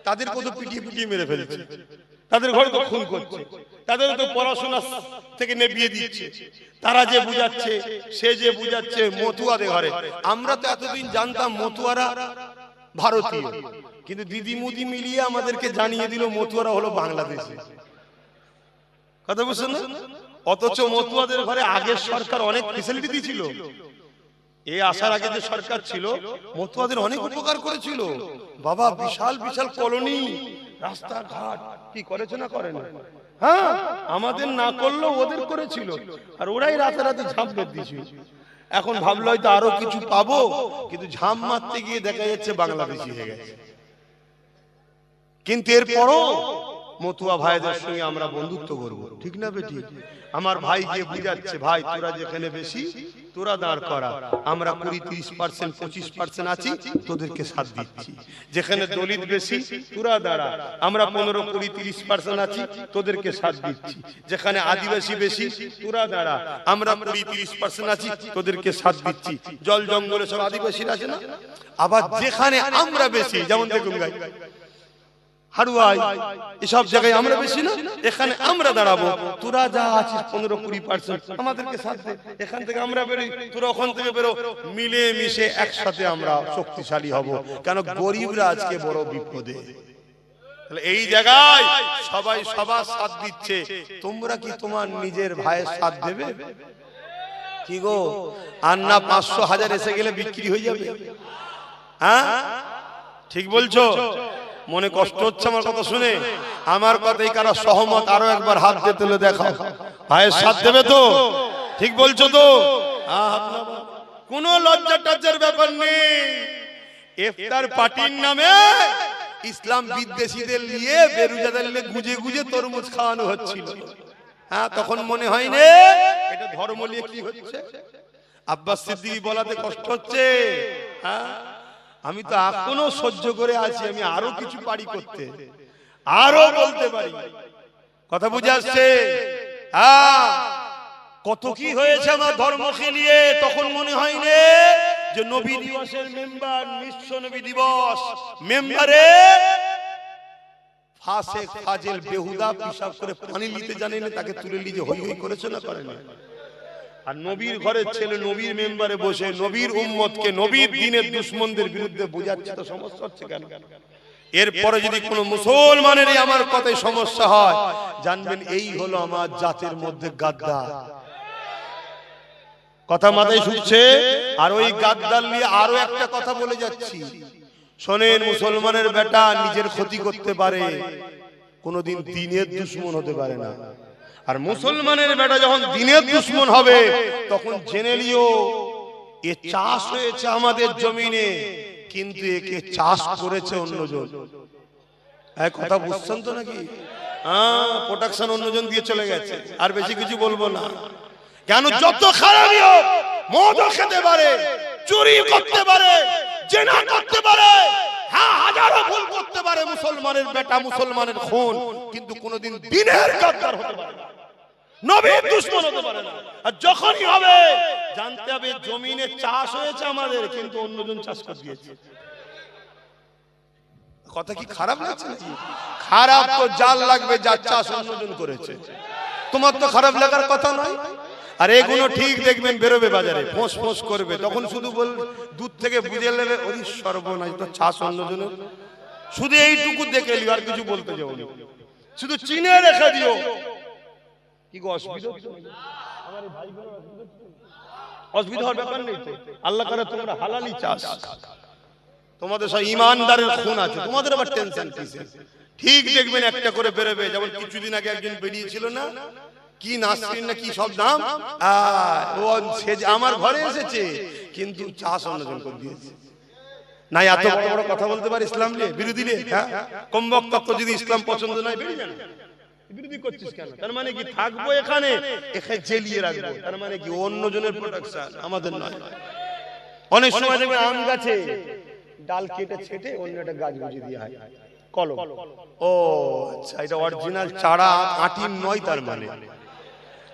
তাদের কত পিটিয়ে পিটিয়ে মেরে ফেলছে, তাদের ঘরে তো খুন করছে, তাদের তো পড়াশোনা থেকে নেবিয়ে দিচ্ছে। তারা যে বুঝাচ্ছে, সে যে বুঝাচ্ছে মতুয়াদের ঘরে। আমরা তো এতদিন জানতাম মতুয়ারা ভারতীয়, কিন্তু দিদি মুদি মিলিয়ে আমাদেরকে জানিয়ে দিল মতুয়ারা হলো বাংলাদেশি। কথা বুঝছেন না? অথচ মতুয়াদের ঘরে আগের সরকার অনেক ফ্যাসিলিটি দিয়েছিল। এই আসার আগে যে সরকার ছিল মতুয়াদের অনেক উপকার করেছিল বাবা। বিশাল বিশাল কলোনি, রাস্তাঘাট কি করেছে না করে না? হ্যাঁ, আমাদের না করলেও ওদের করেছিল, আর ওরাই রাতারাতি ঝাঁপ বেঁধে দিয়েছিল। এখন ভাবলো হয়তো আরো কিছু পাবো, কিন্তু ঝাঁপ মারতে গিয়ে দেখা যাচ্ছে বাংলাদেশি হয়ে গেছে। কিন্তু এরপরও মতুয়া ভাইদের সঙ্গে আমরা বন্ধুত্ব করব, ঠিক না বেটি? আমার ভাই গিয়ে বুঝাচ্ছে, ভাই তোরা যেখানে বেশি তোরা দাঁড় করা, আমরা 20-30% 25% আছি, তোদেরকে সাথ দিচ্ছি। যেখানে দলিত বেশি তোরা দাঁড়া, আমরা 15-20-30% আছি, তোদেরকে সাথ দিচ্ছি। যেখানে আদিবাসী বেশি তোরা দাঁড়া, আমরা 20-30% আছি, তোদেরকে সাথ দিচ্ছি। জল জঙ্গলে সব আদিবাসীরা আছে না? আবার যেখানে আমরা বেশি, যেমন দেখুন গাই হারুয়াই, এসব জায়গায় আমরা বেশি না, এখানে আমরা দাঁড়াবো। তোরা যা আছিস 15-20% আমাদেরকে সাথ দে, এখান থেকে আমরা বেরোই, তোরা ওখান থেকে বেরো, মিলে মিশে একসাথে আমরা শক্তিশালী হব। কেন গরিবরা আজকে বড় বিপদে। তাহলে এই জায়গায় সবাই সবার সাথ দিচ্ছে, তোমরা কি তোমার নিজের ভাইয়ের সাথ দেবে? কি গো, আর না 500-1000 এসে গেলে বিক্রি হয়ে যাবে? হ্যাঁ, ঠিক বলছো? মনে কষ্ট হচ্ছে আমার কথা শুনে? আমার কথাই কারা সহমত? আরো একবার হাত দিয়ে তুলে দেখাও, ভাইয়ের সাথ দেবে তো? ঠিক বলছো তো? কোনো লজ্জা টজ্জার ব্যাপার নেই। ইফতার পার্টির নামে ইসলাম বিদ্বেষীদের নিয়ে বেরুজাদের নিয়ে গুজে গুজে তরমুজ খাওয়ানো হচ্ছিল। হ্যাঁ, তখন মনে হয়নি এটা ধর্ম নিয়ে কি হচ্ছে। আব্বাস সিদ্দিকী বলাতে কষ্ট হচ্ছে। হ্যাঁ, আমি তো এখনো সহ্য করে আছি, আমি আরো কিছু পারি করতে, আরো বলতে পারি। কথা বুঝে আসছে? কত কি হয়েছে আমার ধর্মকে নিয়ে। তখন মনে হয়নি যে নবী দিবসের মেম্বার, বিশ্ব নবী দিবস মেম্বারে ফাসেক ফাজিল বেহুদা পিশাব করে পানি নিতে জানে না, তাকে তুলে নিয়ে হই হই করেছে না করে না? আর নবীর ঘরের ছেলে নবীর মেম্বারে বসে নবীর উম্মতকে নবীর দ্বীনের দুশমনদের বিরুদ্ধে বোঝাচ্ছে, তো সমস্যা হচ্ছে কেন? এরপরে যদি কোনো মুসলমানেরই আমার কথায় সমস্যা হয়, জানবেন এই হলো আমার জাতির মধ্যে গাদ্দার। কথা মাথায় শুনছে? আর ওই গাদ্দার নিয়ে আরো একটা কথা বলে যাচ্ছি, শোনেন, মুসলমানের বেটা নিজের ক্ষতি করতে পারে, কোনদিন দিনের দুশমন হতে পারে না। আর মুসলমানের বেটা যখন দিনের দুশমন হবে, তখন জেনে নিও এ চাষ হয়েছে আমাদের জমিনে, কিন্তু একে চাষ করেছে অন্যজন। এক কথা বুঝছেন তো নাকি? প্রোটেকশন অন্যজন দিয়ে চলে গেছে, আর বেশি কিছু বলবো না। কেন? যত খারাপই হোক, মদও খেতে পারে, চুরি করতে পারে, জেনা করতে পারে, হ্যাঁ হাজারো ভুল করতে পারে মুসলমানের বেটা, মুসলমানের খুন, কিন্তু কোনোদিন দিনের গাদ্দার হতে পারে না, নবীর দুশমন হতে পারে না। আর যখনই হবে জানতে হবে জমিনে চাষ হয়েছে আমাদের, কিন্তু অন্যজন চাষ করে দিয়েছে। কথা কি খারাপ লাগছে নাকি? খারাপ তো জাল লাগবে যার চাষ অন্যজন করেছে, তোমার তো খারাপ লাগার কথা নয়। আর এগুলো ঠিক দেখবেন বেরোবে বাজারে, ফোঁস ফোঁস করবে, তখন শুধু বল দূর থেকে বুঝে নেবে ওই সর্বনাশ, তো চাষ অন্যজনের। শুধু এইটুকু দেখে লিও, আর কিছু বলতে যাও না, শুধু চিনে রেখে দিও। কি গো অসুবিধা? অসুবিধা হওয়ার ব্যাপার নেই তো, আল্লাহ করে তোমরা হালালি চাষ, তোমাদের সব ইমানদারের খুন আছে, তোমাদের আবার টেনশন কিসের? ঠিক দেখবেন একটা করে বেরোবে। যেমন কিছুদিন আগে একজন বেরিয়েছিল না, কি নাসরিন না কি সব নাম, ও আমার ঘরে এসেছে, কিন্তু চাষ অন্যজন করে দিয়েছে। না এত বড় বড় কথা বলতে পারে ইসলাম নিয়ে, বিরোধী নিয়ে, হ্যাঁ কম বক্তব্য। যদি ইসলাম পছন্দ নয় বেরিয়ে যান, বিরোধী করছিস কেন? তার মানে কি থাকবো এখানে, এখানে জেলিয়ে রাখবো, তার মানে কি অন্যজনের প্রোটেকশন, আমাদের নয়। অনেক সময় দেখবেন আম গাছে ডাল কেটে ছেটে অন্য একটা গাছ বুঝিয়ে দেওয়া হয়, কলম। ও আচ্ছা, এটা অরিজিনাল চারা, আটিম নয় তার মানে।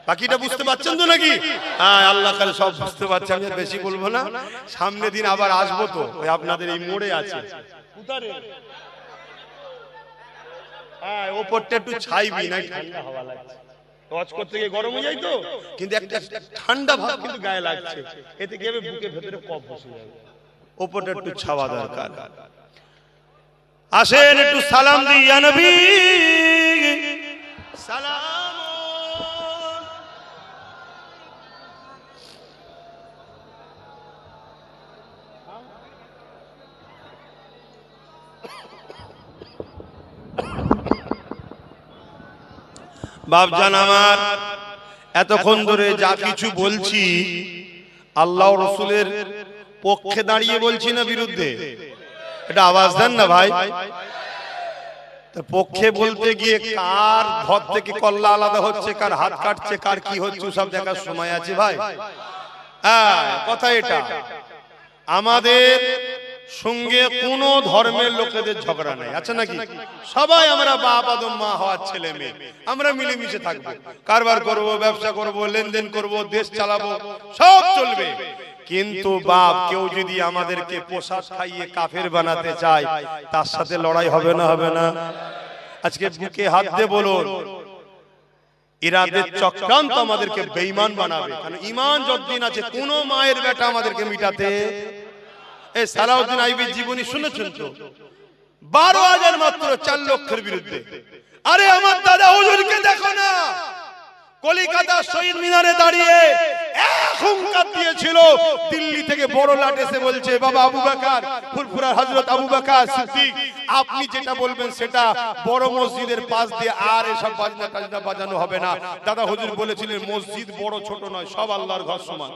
বাকিটা বুঝতে পারছেন তো নাকি? হ্যাঁ, আল্লাহ কাল সব বুঝতে পারছে, আমি বেশি বলবো না। সামনে দিন আবার আসবো তো, ওই আপনাদের এই মোড়ে আছে, হ্যাঁ ওপরটা একটু ছাইবি, নাই ঠান্ডা হাওয়া লাগছে, ওয়াজ করতে গিয়ে গরম হয়ে যায় তো, কিন্তু একটা ঠান্ডা ভাব কিন্তু গায়ে লাগছে, এতে কি হবে বুকের ভেতরে কফ বসে যাবে, ওপরটা একটু ছাওয়া দরকার। আসেন একটু সালাম দিই, ইয়া নবী সালাম। বাপজান আমার, এতক্ষণ ধরে যা কিছু বলছি আল্লাহ রসুলের পক্ষে দাঁড়িয়ে বলছি না বিরুদ্ধে? এটা আওয়াজ দেন না ভাই। পক্ষে বলতে গিয়ে কার ঘর থেকে কল্লা আলাদা হচ্ছে, কার হাত কাটছে, কার কি হচ্ছে, সব দেখার সময় আছে ভাই? হ্যাঁ, কথা এটা। আমাদের সঙ্গে কোন ধর্মের লোকেদের ঝগড়া নাই, আছে নাকি? সবাই আমরা বাপ আদম মা হওয়ার ছেলে মেয়ে, আমরা মিলেমিশে থাকবো, কারবার করব, ব্যবসা করব, লেনদেন করব, দেশ চালাবো, সব চলবে। কিন্তু বাপ কেউ যদি আমাদেরকে প্রসাদ খাইয়ে কাফের বানাতে চায়, তার সাথে লড়াই হবে না? হবে না? আজকে বুকে হাত দিয়ে বলুন, ইরাদের চক্রান্ত আমাদেরকে বেঈমান বানাবে। কারণ ঈমান যতদিন আছে কোন মায়ের বেটা আমাদেরকে মিটাতে। এই সালাউদ্দিন আইয়ুবীর জীবনী শুনেছেন তো? 12,000 মাত্র 4 লক্ষের বিরুদ্ধে। আরে আমার দাদা হুজুরকে দেখো না, কলিকাতা শহীদ মিনারে দাঁড়িয়ে এক হুঙ্কার দিয়েছিল, দিল্লি থেকে বড় লাট এসে বলছে, বাবা আবু বকর, ফুরফুরার হযরত আবু বকর সিদ্দিক, আপনি যেটা বলবেন সেটা বড় মসজিদের পাশ দিয়ে আর এসব বাজনা টাজনা বাজানো হবে না। দাদা হুজুর বলেছিলেন মসজিদ বড় ছোট নয়, সব আল্লাহর ঘর সমান।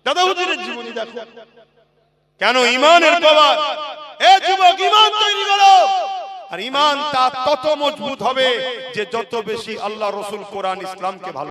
দাদা হুজুরের জীবনী দেখো, কেন ঈমানের পাওয়ার। এ যুবক, ঈমান তৈরি করো, আর ঈমান তা তত মজবুত হবে যে যত বেশি আল্লাহ রাসূল কোরআন ইসলামকে ভালো